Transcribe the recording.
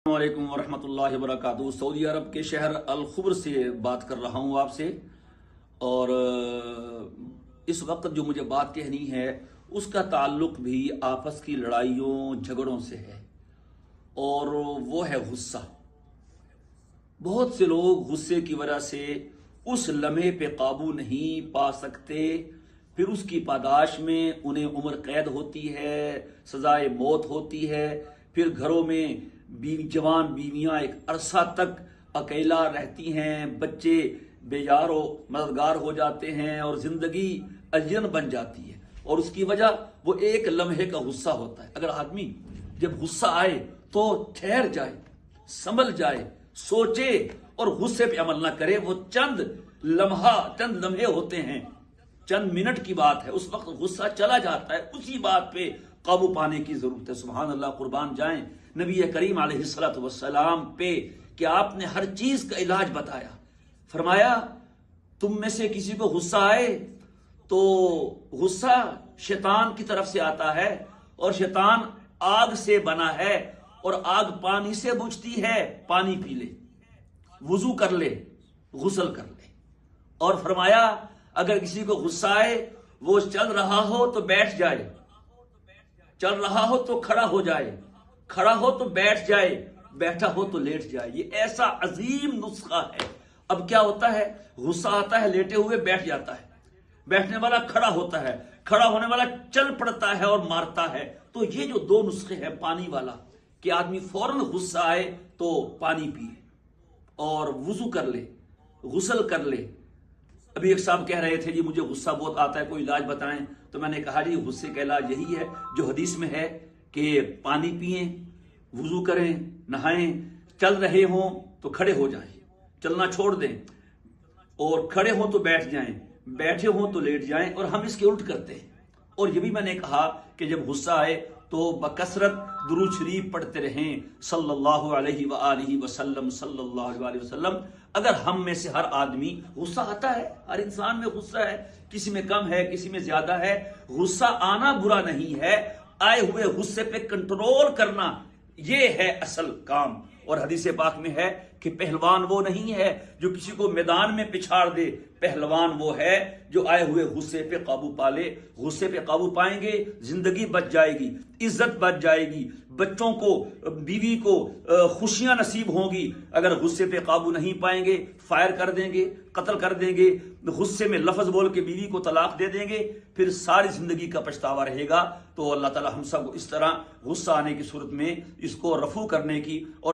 वालेकुम वरहमतुल्लाहि वबरकातुहू। सऊदी अरब के शहर अल खुबर से बात कर रहा हूँ आपसे। और इस वक्त जो मुझे बात कहनी है उसका ताल्लुक भी आपस की लड़ाइयों झगड़ों से है, और वो है गुस्सा। बहुत से लोग गुस्से की वजह से उस लम्हे पे काबू नहीं पा सकते, फिर उसकी पादाश में उन्हें उम्र कैद होती है, सजाए मौत होती है। फिर घरों में जवान बीवियां एक अरसा तक अकेला रहती हैं, बच्चे बेयारो मददगार हो जाते हैं और जिंदगी अजन बन जाती है। और उसकी वजह वो एक लम्हे का गुस्सा होता है। अगर आदमी जब गुस्सा आए तो ठहर जाए, संभल जाए, सोचे और गुस्से पे अमल ना करे। वो चंद लम्हे होते हैं, चंद मिनट की बात है, उस वक्त गुस्सा चला जाता है। उसी बात पे काबू पाने की जरूरत है। सुभान अल्लाह, कुर्बान जाएं नबी करीम अलैहिस्सलातु वस्सलाम पे कि आपने हर चीज का इलाज बताया। फरमाया तुम में से किसी को गुस्सा आए तो गुस्सा शैतान की तरफ से आता है, और शैतान आग से बना है, और आग पानी से बुझती है। पानी पी ले, वुजू कर ले, गुस्ल कर ले। और फरमाया अगर किसी को गुस्सा आए, वो चल रहा हो तो बैठ जाए, चल रहा हो तो खड़ा हो जाए, खड़ा हो तो बैठ जाए, बैठा हो तो लेट जाए। ये ऐसा अजीम नुस्खा है। अब क्या होता है, गुस्सा आता है, लेटे हुए बैठ जाता है, बैठने वाला खड़ा होता है, खड़ा होने वाला चल पड़ता है और मारता है। तो ये जो दो नुस्खे हैं, पानी वाला कि आदमी फौरन गुस्सा आए तो पानी पिए और वुजू कर ले, गुस्ल कर ले। अभी एक साहब कह रहे थे जी मुझे गुस्सा बहुत आता है, कोई इलाज बताएं। तो मैंने कहा जी गुस्से का इलाज यही है जो हदीस में है कि पानी पिएं, वुजू करें, नहाएं, चल रहे हों तो खड़े हो जाएं, चलना छोड़ दें, और खड़े हों तो बैठ जाएं, बैठे हों तो लेट जाएं। और हम इसके उल्ट करते हैं। और ये भी मैंने कहा कि जब गुस्सा आए तो बकसरत दुरूद शरीफ पढ़ते रहें, सल्लल्लाहु अलैहि व आलिहि वसल्लम, सल्लल्लाहु अलैहि वसल्लम। अगर हम में से हर आदमी, गुस्सा आता है, हर इंसान में गुस्सा है, किसी में कम है, किसी में ज्यादा है। गुस्सा आना बुरा नहीं है, आए हुए गुस्से पे कंट्रोल करना ये है असल काम। और हदीस पाक में है कि पहलवान वो नहीं है जो किसी को मैदान में पिछाड़ दे, पहलवान वो है जो आए हुए गुस्से पे काबू पा ले। गुस्से पे काबू पाएंगे, जिंदगी बच जाएगी, इज्जत बच जाएगी, बच्चों को, बीवी को खुशियां नसीब होंगी। अगर गुस्से पे काबू नहीं पाएंगे, फायर कर देंगे, कत्ल कर देंगे, गुस्से में लफ्ज बोल के बीवी को तलाक दे देंगे, फिर सारी जिंदगी का पछतावा रहेगा। तो अल्लाह ताला हम सब इस तरह गुस्सा आने की सूरत में इसको रफू करने की और